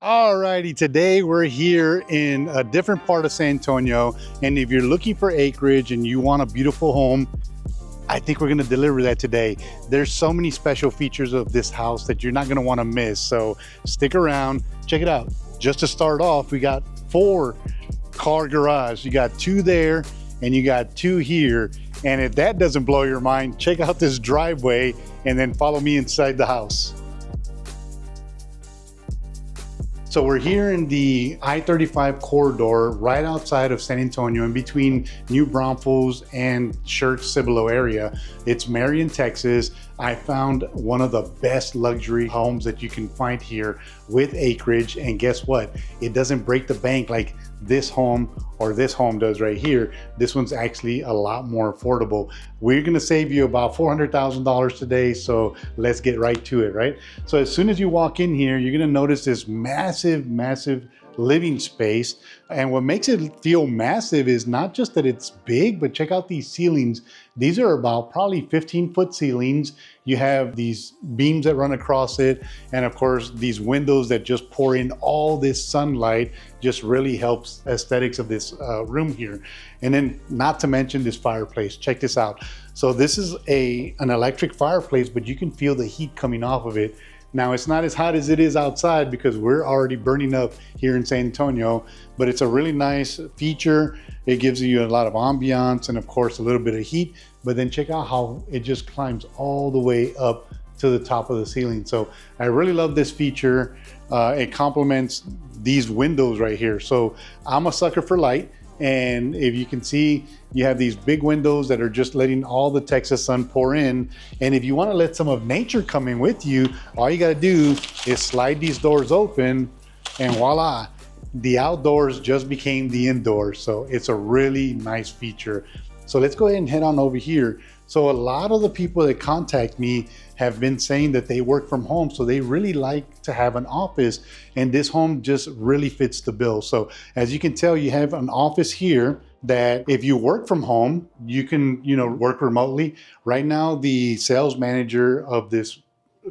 Alrighty, today we're here in a different part of San Antonio, and if you're looking for acreage and you want a beautiful home, I think we're gonna deliver that today. There's so many special features of this house that you're not gonna wanna miss, so stick around, check it out. Just to start off, we got 4-car garage. You got 2 there, and you got 2 here, and if that doesn't blow your mind, check out this driveway, and then follow me inside the house. So we're here in the I-35 corridor right outside of San Antonio, in between New Braunfels and Schertz, Cibolo area. It's Marion, Texas. I found one of the best luxury homes that you can find here with acreage. And guess what? It doesn't break the bank like this home or this home does right here. This one's actually a lot more affordable. We're gonna save you about $400,000 today, so let's get right to it, right? So as soon as you walk in here, you're gonna notice this massive living space. And what makes it feel massive is not just that it's big, but check out these ceilings. These are about probably 15-foot ceilings. You have these beams that run across it. And of course, these windows that just pour in all this sunlight just really helps aesthetics of this room here. And then not to mention this fireplace. Check this out. So this is an electric fireplace, but you can feel the heat coming off of it. Now, it's not as hot as it is outside because we're already burning up here in San Antonio, but it's a really nice feature. It gives you a lot of ambiance and of course a little bit of heat, but then check out how it just climbs all the way up to the top of the ceiling. So I really love this feature. It complements these windows right here. So I'm a sucker for light. And if you can see, you have these big windows that are just letting all the Texas sun pour in. And if you want to let some of nature come in with you, all you got to do is slide these doors open and voila, the outdoors just became the indoors. So it's a really nice feature. So let's go ahead and head on over here. So a lot of the people that contact me have been saying that they work from home, so they really like to have an office, and this home just really fits the bill. So as you can tell, you have an office here that if you work from home, you can, work remotely. Right now, the sales manager of this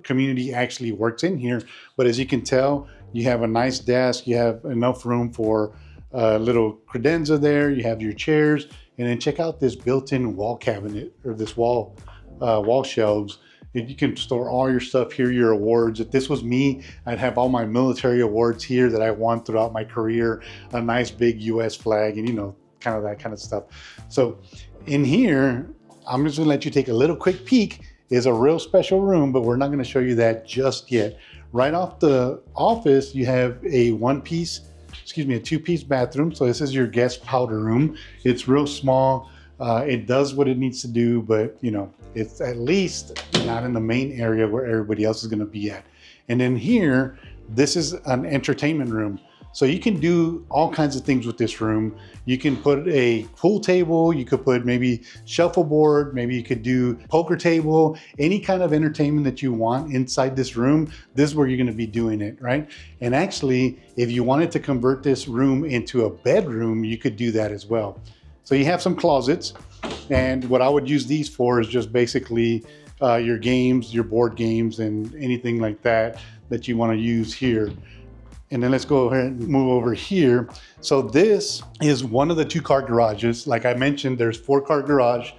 community actually works in here, but as you can tell, you have a nice desk, you have enough room for a little credenza there, you have your chairs, and then check out this built-in wall cabinet or this wall shelves. You can store all your stuff here, your awards. If this was me, I'd have all my military awards here that I won throughout my career, a nice big US flag, and kind of that kind of stuff. So in here, I'm just gonna let you take a little quick peek. Is a real special room, but we're not gonna show you that just yet. Right off the office, you have a two-piece bathroom. So this is your guest powder room. It's real small. It does what it needs to do, but it's at least not in the main area where everybody else is gonna be at. And then here, this is an entertainment room. So you can do all kinds of things with this room. You can put a pool table, you could put maybe shuffleboard, maybe you could do poker table, any kind of entertainment that you want inside this room. This is where you're gonna be doing it, right? And actually, if you wanted to convert this room into a bedroom, you could do that as well. So you have some closets, and what I would use these for is just basically your games, your board games, and anything like that that you wanna use here. And then let's go ahead and move over here. So this is one of the 2-car garages. Like I mentioned, there's 4-car garage.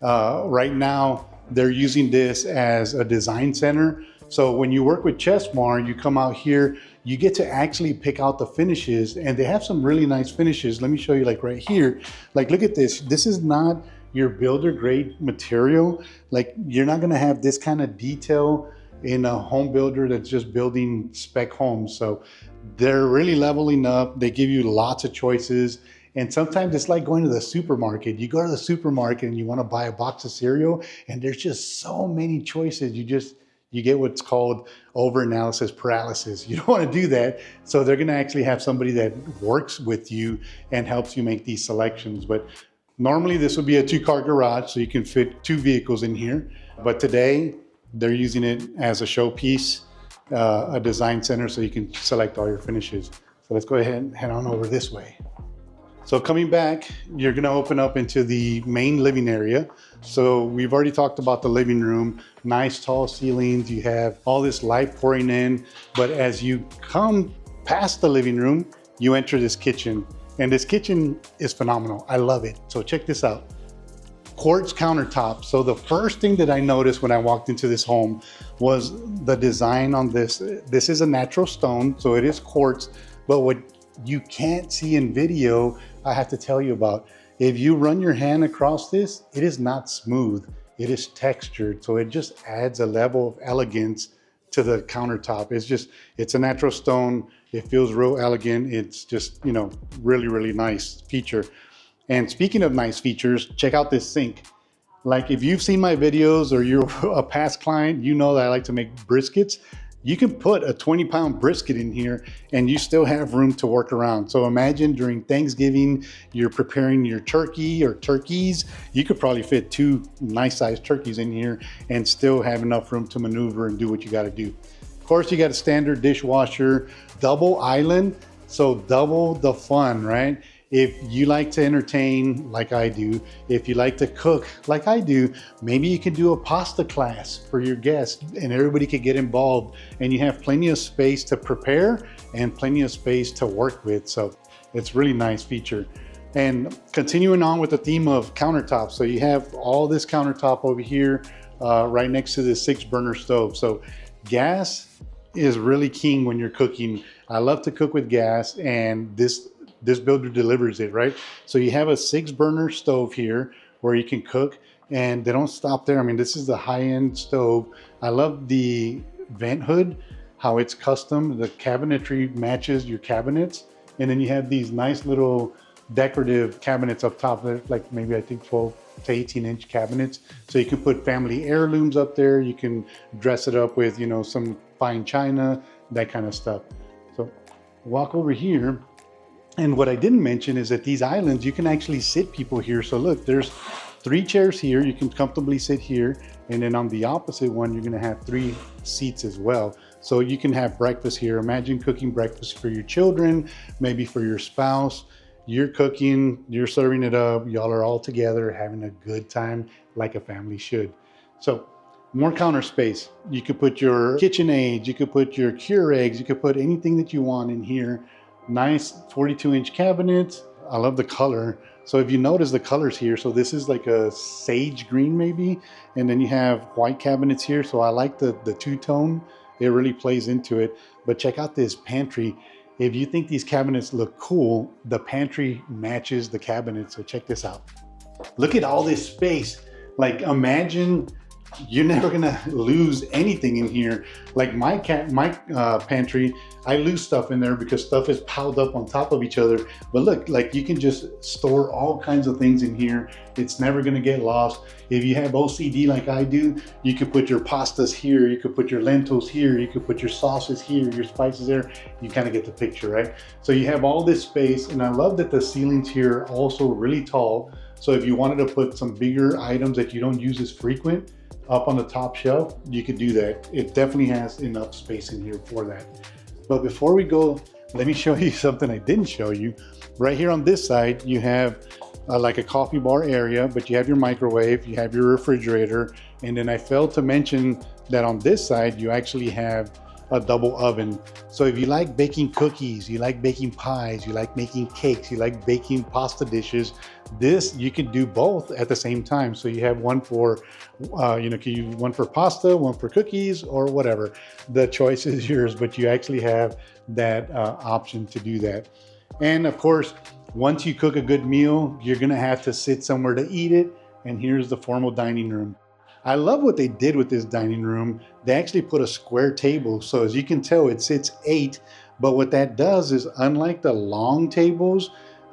Right now, they're using this as a design center. So when you work with Chessmar, you come out here, you get to actually pick out the finishes, and they have some really nice finishes. Let me show you, like right here. Like, look at this. This is not your builder grade material. Like, you're not gonna have this kind of detail in a home builder that's just building spec homes. So they're really leveling up. They give you lots of choices. And sometimes it's like going to the supermarket. You go to the supermarket and you want to buy a box of cereal, and there's just so many choices. You get what's called over-analysis paralysis. You don't want to do that. So they're going to actually have somebody that works with you and helps you make these selections. But normally this would be a 2-car garage, so you can fit 2 vehicles in here. But today, they're using it as a showpiece, a design center, so you can select all your finishes. So let's go ahead and head on over this way. So coming back, you're gonna open up into the main living area. So we've already talked about the living room, nice tall ceilings, you have all this light pouring in, but as you come past the living room, you enter this kitchen, and this kitchen is phenomenal. I love it. So check this out. Quartz countertop. So the first thing that I noticed when I walked into this home was the design on this. This is a natural stone, so it is quartz, but what you can't see in video, I have to tell you about. If you run your hand across this, it is not smooth. It is textured, so it just adds a level of elegance to the countertop. It's a natural stone. It feels real elegant. It's just, you know, really, really nice feature. And speaking of nice features, check out this sink. Like if you've seen my videos or you're a past client, you know that I like to make briskets. You can put a 20-pound brisket in here and you still have room to work around. So imagine during Thanksgiving, you're preparing your turkey or turkeys. You could probably fit 2 nice-sized turkeys in here and still have enough room to maneuver and do what you gotta do. Of course, you got a standard dishwasher, double island, so double the fun, right? If you like to entertain like I do, if you like to cook like I do, maybe you can do a pasta class for your guests and everybody could get involved, and you have plenty of space to prepare and plenty of space to work with. So it's really nice feature. And continuing on with the theme of countertops. So you have all this countertop over here right next to this 6-burner stove. So gas is really king when you're cooking. I love to cook with gas, and this builder delivers it, right? So you have a 6-burner stove here where you can cook, and they don't stop there. I mean, this is the high-end stove. I love the vent hood, how it's custom. The cabinetry matches your cabinets. And then you have these nice little decorative cabinets up top of it, like maybe I think 12 to 18-inch cabinets. So you can put family heirlooms up there. You can dress it up with, you know, some fine china, that kind of stuff. So walk over here. And what I didn't mention is that these islands, you can actually sit people here. So look, there's 3 chairs here. You can comfortably sit here. And then on the opposite one, you're gonna have 3 seats as well. So you can have breakfast here. Imagine cooking breakfast for your children, maybe for your spouse. You're cooking, you're serving it up. Y'all are all together having a good time like a family should. So more counter space. You could put your KitchenAid, you could put your Keurigs, you could put anything that you want in here. Nice 42-inch cabinet. I love the color. So if you notice the colors here, so this is like a sage green maybe, and then you have white cabinets here. So I like the two-tone. It really plays into it. But check out this pantry. If you think these cabinets look cool, the pantry matches the cabinet. So check this out. Look at all this space. Like imagine you're never gonna lose anything in here. Like my pantry, I lose stuff in there because stuff is piled up on top of each other. But look, like you can just store all kinds of things in here. It's never gonna get lost. If you have OCD like I do, you could put your pastas here, you could put your lentils here, you could put your sauces here, your spices there. You kind of get the picture, right? So you have all this space, and I love that the ceilings here are also really tall. So if you wanted to put some bigger items that you don't use as frequent, up on the top shelf, you could do that. It definitely has enough space in here for that. But before we go, let me show you something I didn't show you. Right here on this side, you have like a coffee bar area, but you have your microwave, you have your refrigerator, and then I failed to mention that on this side, you actually have a double oven. So if you like baking cookies, you like baking pies, you like making cakes, you like baking pasta dishes, this you can do both at the same time. So you have one for, can use one for pasta, one for cookies, or whatever. The choice is yours, but you actually have that option to do that. And of course, once you cook a good meal, you're gonna have to sit somewhere to eat it. And here's the formal dining room. I love what they did with this dining room. They actually put a square table. So as you can tell, it sits 8, but what that does is, unlike the long tables,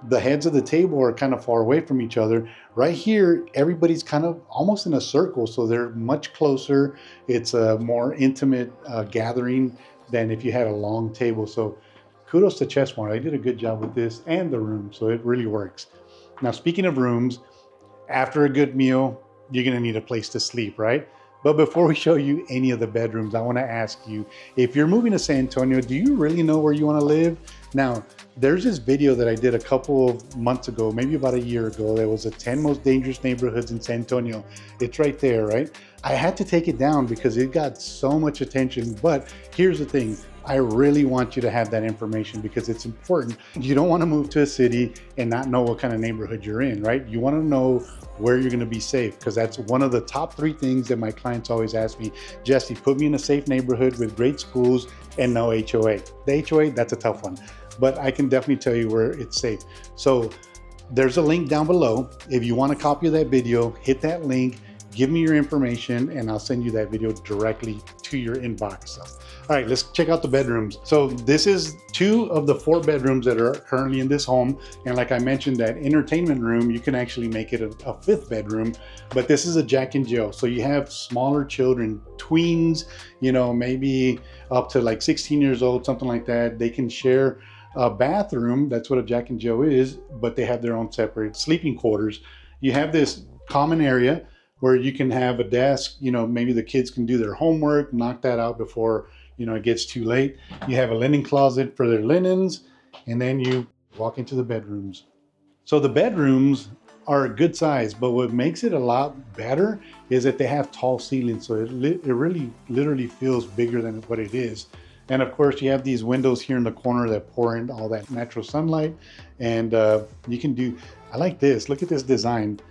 the heads of the table are kind of far away from each other. Right here, everybody's kind of almost in a circle, so they're much closer. It's a more intimate gathering than if you had a long table. So kudos to Chessmart. They did a good job with this and the room, so it really works. Now, speaking of rooms, after a good meal, you're gonna need a place to sleep, right? But before we show you any of the bedrooms, I wanna ask you, if you're moving to San Antonio, do you really know where you wanna live? Now, there's this video that I did a couple of months ago, maybe about a year ago. There was the 10 most dangerous neighborhoods in San Antonio. It's right there, right? I had to take it down because it got so much attention. But here's the thing, I really want you to have that information because it's important. You don't want to move to a city and not know what kind of neighborhood you're in, right? You want to know where you're going to be safe, because that's one of the top 3 things that my clients always ask me. Jesse, put me in a safe neighborhood with great schools and no HOA. The HOA, that's a tough one, but I can definitely tell you where it's safe. So there's a link down below. If you want a copy of that video, hit that link, give me your information, and I'll send you that video directly to your inbox. So, all right, let's check out the bedrooms. So this is 2 of the 4 bedrooms that are currently in this home. And like I mentioned, that entertainment room, you can actually make it a 5th bedroom, but this is a Jack and Jill. So you have smaller children, tweens, you know, maybe up to like 16 years old, something like that. They can share a bathroom. That's what a Jack and Jill is, but they have their own separate sleeping quarters. You have this common area where you can have a desk, you know, maybe the kids can do their homework, knock that out before, you know, it gets too late. You have a linen closet for their linens, and then you walk into the bedrooms. So the bedrooms are a good size, but what makes it a lot better is that they have tall ceilings. So it really literally feels bigger than what it is. And of course you have these windows here in the corner that pour in all that natural sunlight. And you can do, I like this, look at this design.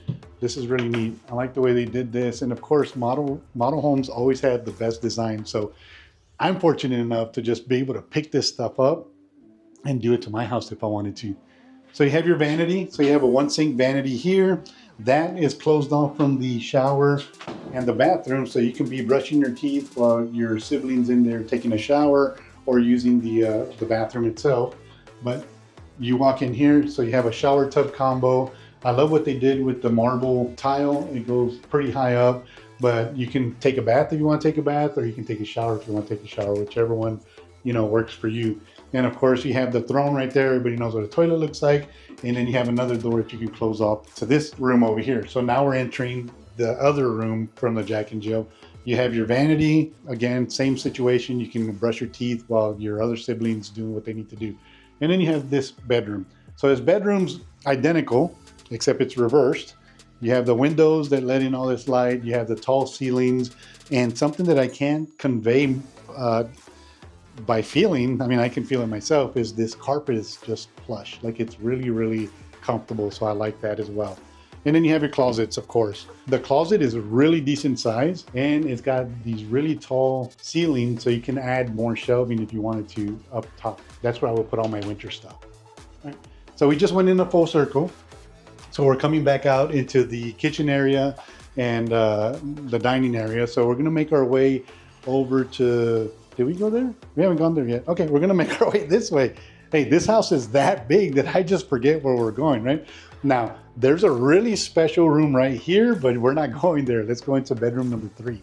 This is really neat. I like the way they did this. And of course, model homes always have the best design. So I'm fortunate enough to just be able to pick this stuff up and do it to my house if I wanted to. So you have your vanity. So you have a 1 sink vanity here. That is closed off from the shower and the bathroom. So you can be brushing your teeth while your siblings in there taking a shower or using the bathroom itself. But you walk in here, so you have a shower tub combo. I love what they did with the marble tile. It goes pretty high up, but you can take a bath if you want to take a bath, or you can take a shower if you want to take a shower, whichever one, you know, works for you. And of course you have the throne right there. Everybody knows what a toilet looks like. And then you have another door that you can close off to this room over here. So now we're entering the other room from the Jack and Jill. You have your vanity. Again, same situation. You can brush your teeth while your other siblings do what they need to do. And then you have this bedroom. So this bedroom's identical, except it's reversed. You have the windows that let in all this light. You have the tall ceilings, and something that I can't convey by feeling, I mean, I can feel it myself, is this carpet is just plush. Like it's really, really comfortable. So I like that as well. And then you have your closets, of course. The closet is a really decent size, and it's got these really tall ceilings, so you can add more shelving if you wanted to up top. That's where I would put all my winter stuff. All right. So we just went in a full circle. So we're coming back out into the kitchen area and the dining area. So we're gonna make our way over to, did we go there? We haven't gone there yet. Okay, we're gonna make our way this way. Hey, this house is that big that I just forget where we're going, right? Now, there's a really special room right here, but we're not going there. Let's go into bedroom number 3.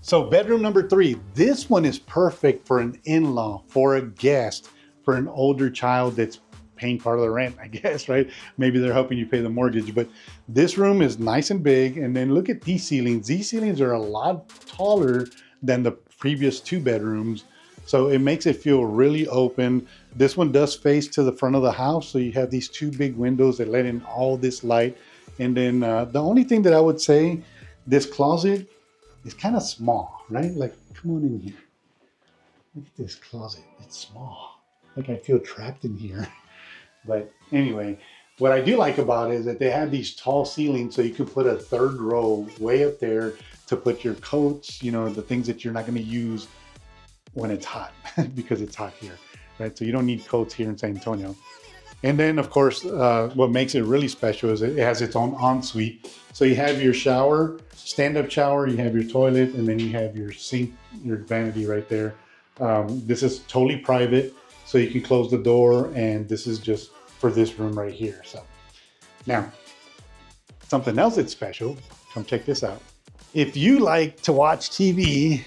So bedroom number 3, this one is perfect for an in-law, for a guest, for an older child that's paying part of the rent, I guess, right? Maybe they're helping you pay the mortgage, but this room is nice and big. And then look at these ceilings. These ceilings are a lot taller than the previous 2 bedrooms. So it makes it feel really open. This one does face to the front of the house. So you have these 2 big windows that let in all this light. And then the only thing that I would say, this closet is kind of small, right? Like, come on in here. Look at this closet, it's small. Like I feel trapped in here. But anyway, what I do like about it is that they have these tall ceilings, so you can put a 3rd row way up there to put your coats, you know, the things that you're not going to use when it's hot because it's hot here, right? So you don't need coats here in San Antonio. And then of course, what makes it really special is it has its own ensuite. So you have your shower, stand-up shower, you have your toilet, and then you have your sink, your vanity right there. This is totally private, so you can close the door, and this is just for this room right here. So now, something else that's special, come check this out. If you like to watch TV,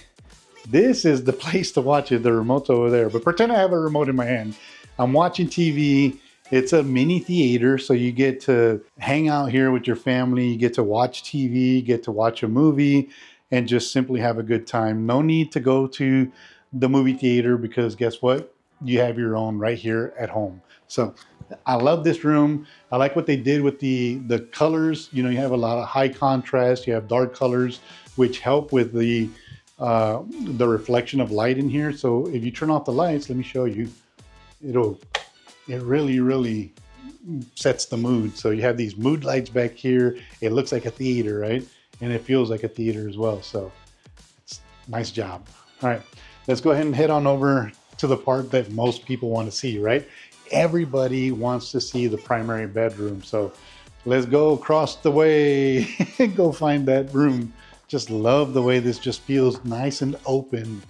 this is the place to watch it. The remote's over there, but pretend I have a remote in my hand. I'm watching TV. It's a mini theater, so you get to hang out here with your family. You get to watch TV, get to watch a movie, and just simply have a good time. No need to go to the movie theater because guess what? You have your own right here at home. So I love this room. I like what they did with the colors. You know, you have a lot of high contrast, you have dark colors, which help with the reflection of light in here. So if you turn off the lights, let me show you, it really sets the mood. So you have these mood lights back here. It looks like a theater, right? And it feels like a theater as well. So it's nice job. All right, let's go ahead and head on over to the part that most people want to see, right? Everybody wants to see the primary bedroom. So let's go across the way and go find that room. Just love the way this just feels nice and open.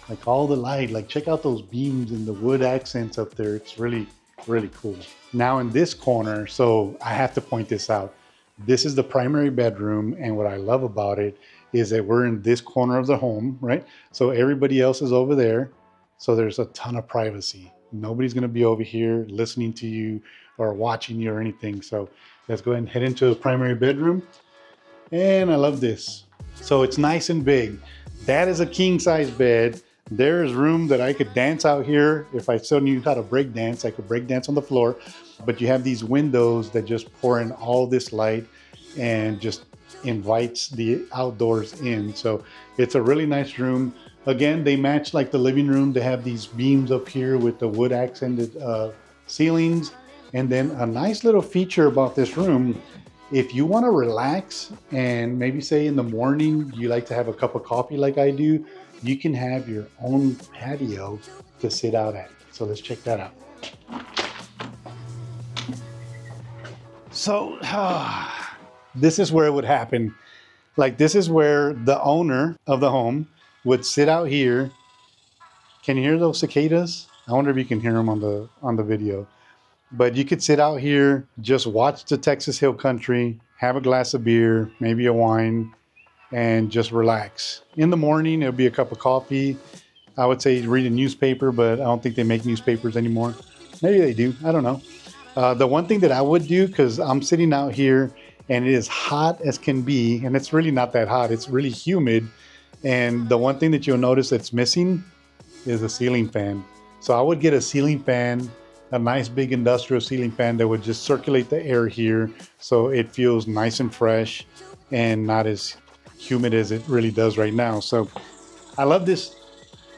Like all the light, like check out those beams and the wood accents up there. It's really cool. Now in this corner, so I have to point this out. This is the primary bedroom, and what I love about it is that we're in this corner of the home, right? So everybody else is over there. So there's a ton of privacy. Nobody's gonna be over here listening to you or watching you or anything. So let's go ahead and head into the primary bedroom. And I love this. So it's nice and big. That is a king size bed. There is room that I could dance out here. If I still knew how to break dance, I could break dance on the floor. But you have these windows that just pour in all this light and just invites the outdoors in. So it's a really nice room. Again, they match like the living room. They have these beams up here with the wood accented ceilings. And then a nice little feature about this room, if you want to relax and maybe say in the morning you like to have a cup of coffee like I do, you can have your own patio to sit out at. So let's check that out. So this is where it would happen. Like this is where the owner of the home would sit out here. Can you hear those cicadas? I wonder if you can hear them on the video. But you could sit out here, just watch the Texas Hill Country, have a glass of beer, maybe a wine, and just relax. In the morning, it'll be a cup of coffee. I would say read a newspaper, but I don't think they make newspapers anymore. Maybe they do, I don't know. The one thing that I would do, because I'm sitting out here and it is hot as can be, and it's really not that hot, it's really humid. And the one thing that you'll notice that's missing is a ceiling fan. So I would get a ceiling fan, a nice big industrial ceiling fan that would just circulate the air here so it feels nice and fresh and not as humid as it really does right now. So I love this.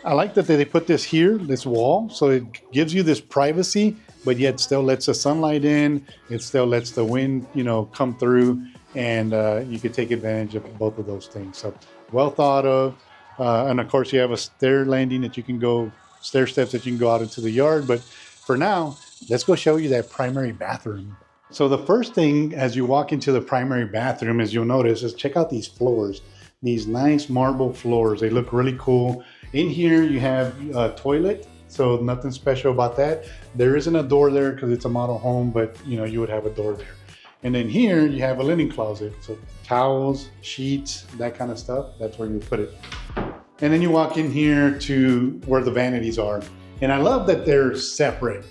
I like that they put this here, this wall, so it gives you this privacy, but yet still lets the sunlight in. It still lets the wind, you know, come through, and you can take advantage of both of those things. So well thought of. And of course you have a stair landing that you can go, stair steps that you can go out into the yard. But for now, let's go show you that primary bathroom. So the first thing as you walk into the primary bathroom is you'll notice is check out these floors, these nice marble floors. They look really cool. In here you have a toilet, so nothing special about that. There isn't a door there because it's a model home, but you know, you would have a door there. And then here you have a linen closet. So towels, sheets, that kind of stuff, that's where you put it. And then you walk in here to where the vanities are. And I love that they're separate,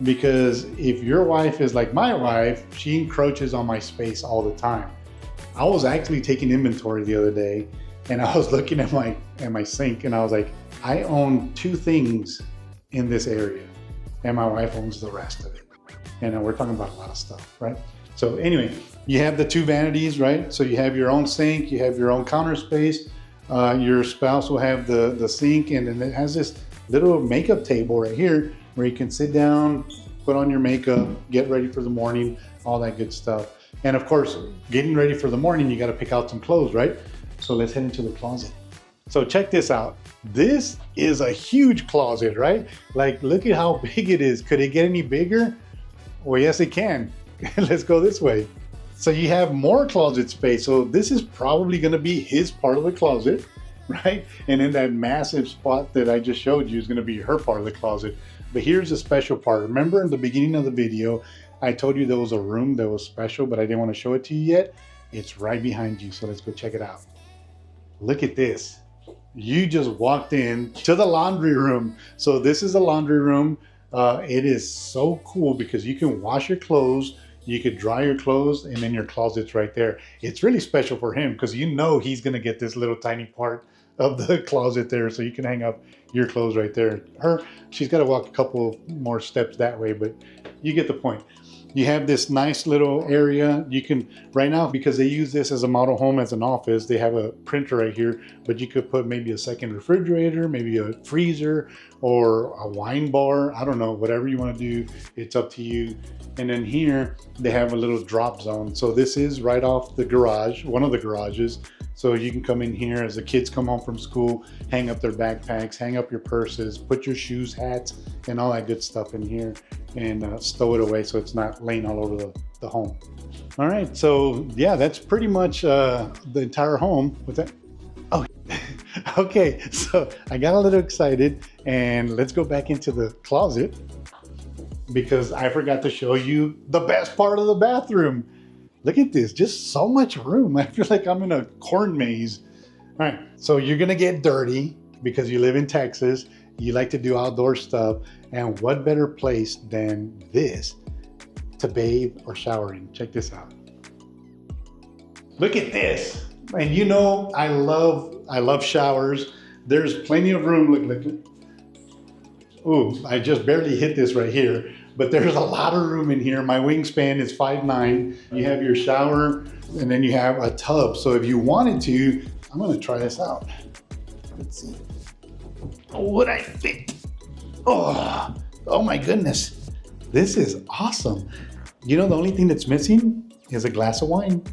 because if your wife is like my wife, she encroaches on my space all the time. I was actually taking inventory the other day, and I was looking at my sink, and I was like, I own 2 things in this area, and my wife owns the rest of it. And we're talking about a lot of stuff, right? So anyway, you have the 2 vanities, right? So you have your own sink, you have your own counter space. Your spouse will have the sink, and then it has this little makeup table right here where you can sit down, put on your makeup, get ready for the morning, all that good stuff. And of course, getting ready for the morning, you got to pick out some clothes, right? So let's head into the closet. So check this out. This is a huge closet, right? Like, look at how big it is. Could it get any bigger? Well, yes, it can. Let's go this way. So you have more closet space. So this is probably going to be his part of the closet, right? And then that massive spot that I just showed you is going to be her part of the closet. But here's the special part. Remember in the beginning of the video, I told you there was a room that was special, but I didn't want to show it to you yet. It's right behind you. So let's go check it out. Look at this. You just walked in to the laundry room. So this is a laundry room. It is so cool because you can wash your clothes, you could dry your clothes, and then your closet's right there. It's really special for him because you know he's gonna get this little tiny part of the closet there, so you can hang up your clothes right there. She's got to walk a couple more steps that way, but you get the point. You have this nice little area. You can, right now, because they use this as a model home, as an office, they have a printer right here, but you could put maybe a second refrigerator, maybe a freezer, or a wine bar. I don't know, whatever you want to do, it's up to you. And then here, they have a little drop zone. So this is right off the garage, one of the garages. So you can come in here as the kids come home from school, hang up their backpacks, hang up your purses, put your shoes, hats, and all that good stuff in here, and stow it away so it's not laying all over the home. All right, so yeah, that's pretty much the entire home. What's that? Oh, okay, so I got a little excited, and let's go back into the closet because I forgot to show you the best part of the bathroom. Look at this, just so much room. I feel like I'm in a corn maze. All right, so you're gonna get dirty because you live in Texas. You like to do outdoor stuff. And what better place than this to bathe or shower in? Check this out. Look at this. And you know, I love showers. There's plenty of room. Look. Ooh, I just barely hit this right here. But there's a lot of room in here. My wingspan is 5'9". You have your shower, and then you have a tub. So if you wanted to, I'm gonna try this out. Let's see. Oh, would I fit? Oh my goodness. This is awesome. You know, the only thing that's missing is a glass of wine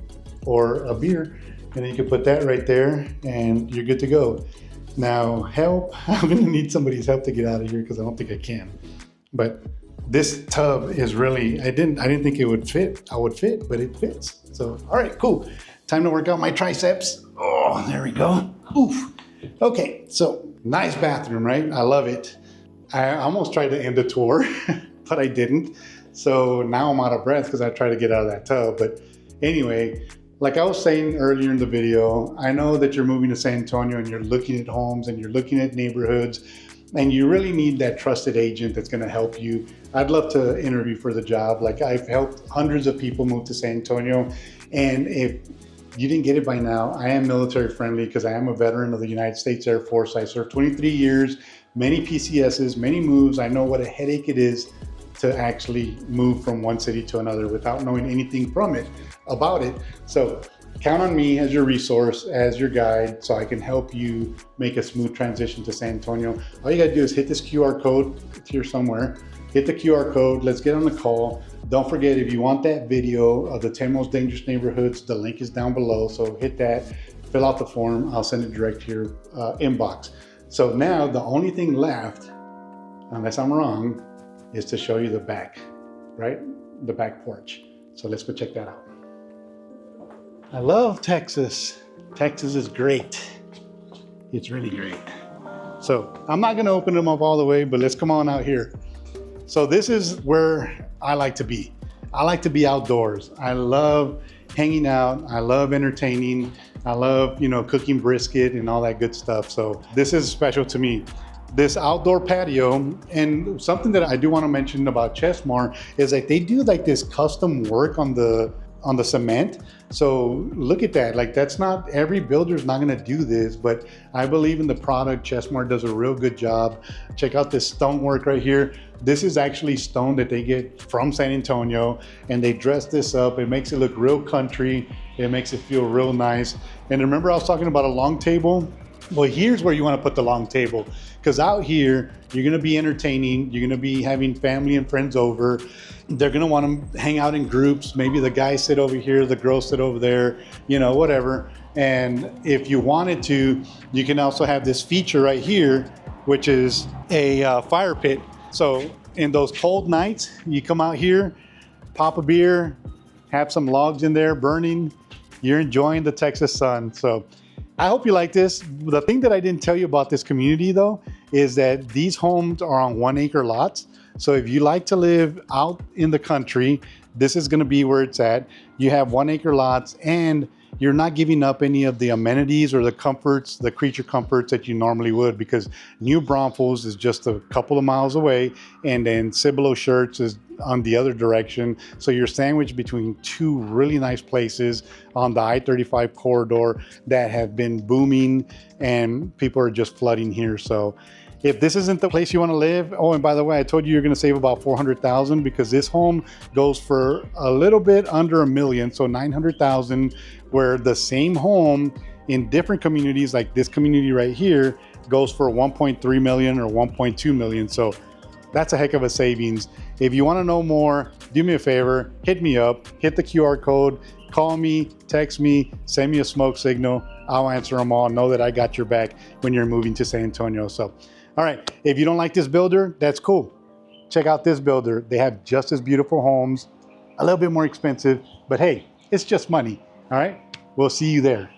or a beer. And then you can put that right there and you're good to go. Now, help. I'm gonna need somebody's help to get out of here because I don't think I can. But this tub is really, I didn't think it would fit. I would fit, but it fits. So, all right, cool. Time to work out my triceps. Oh, there we go. Oof. Okay, so nice bathroom, right? I love it. I almost tried to end the tour, but I didn't. So now I'm out of breath because I tried to get out of that tub. But anyway, like I was saying earlier in the video, I know that you're moving to San Antonio and you're looking at homes and you're looking at neighborhoods, and you really need that trusted agent that's going to help you. I'd love to interview for the job. Like, I've helped hundreds of people move to San Antonio. And if you didn't get it by now, I am military friendly because I am a veteran of the United States Air Force. I served 23 years, many PCSs, many moves. I know what a headache it is to actually move from one city to another without knowing anything about it. So count on me as your resource, as your guide, so I can help you make a smooth transition to San Antonio. All you gotta do is hit this QR code. It's here somewhere. Hit the QR code, let's get on the call. Don't forget, if you want that video of the 10 most dangerous neighborhoods, the link is down below. So hit that, fill out the form. I'll send it direct to your inbox. So now the only thing left, unless I'm wrong, is to show you the back, right? The back porch. So let's go check that out. I love Texas. Texas is great. It's really great. So I'm not gonna open them up all the way, but let's come on out here. So this is where I like to be. I like to be outdoors. I love hanging out. I love entertaining. I love, cooking brisket and all that good stuff. So this is special to me. This outdoor patio, and something that I do want to mention about Chesmar is that they do like this custom work on the cement. So look at that. Like, that's not, every builder's not going to do this, but I believe in the product. Chesmar does a real good job. Check out this stonework right here. This is actually stone that they get from San Antonio, and they dress this up. It makes it look real country. It makes it feel real nice. And remember I was talking about a long table? Well, here's where you want to put the long table, because out here, you're going to be entertaining. You're going to be having family and friends over. They're going to want to hang out in groups. Maybe the guys sit over here, the girls sit over there, whatever. And if you wanted to, you can also have this feature right here, which is a fire pit. So in those cold nights, you come out here, pop a beer, have some logs in there burning. You're enjoying the Texas sun. So I hope you like this. The thing that I didn't tell you about this community though, is that these homes are on 1 acre lots. So if you like to live out in the country, this is gonna be where it's at. You have 1 acre lots, and you're not giving up any of the amenities or the comforts, the creature comforts that you normally would, because New Braunfels is just a couple of miles away, and then Cibolo Schertz is on the other direction. So you're sandwiched between two really nice places on the I-35 corridor that have been booming, and people are just flooding here. So If this isn't the place you want to live, oh, and by the way, I told you you're going to save about 400,000 because this home goes for a little bit under $1 million, so 900,000, where the same home in different communities, like this community right here, goes for 1.3 million or 1.2 million. So that's a heck of a savings. If you want to know more, do me a favor, hit me up, hit the QR code, call me, text me, send me a smoke signal. I'll answer them all. Know that I got your back when you're moving to San Antonio. So, all right, if you don't like this builder, that's cool. Check out this builder. They have just as beautiful homes, a little bit more expensive, but hey, it's just money. All right, we'll see you there.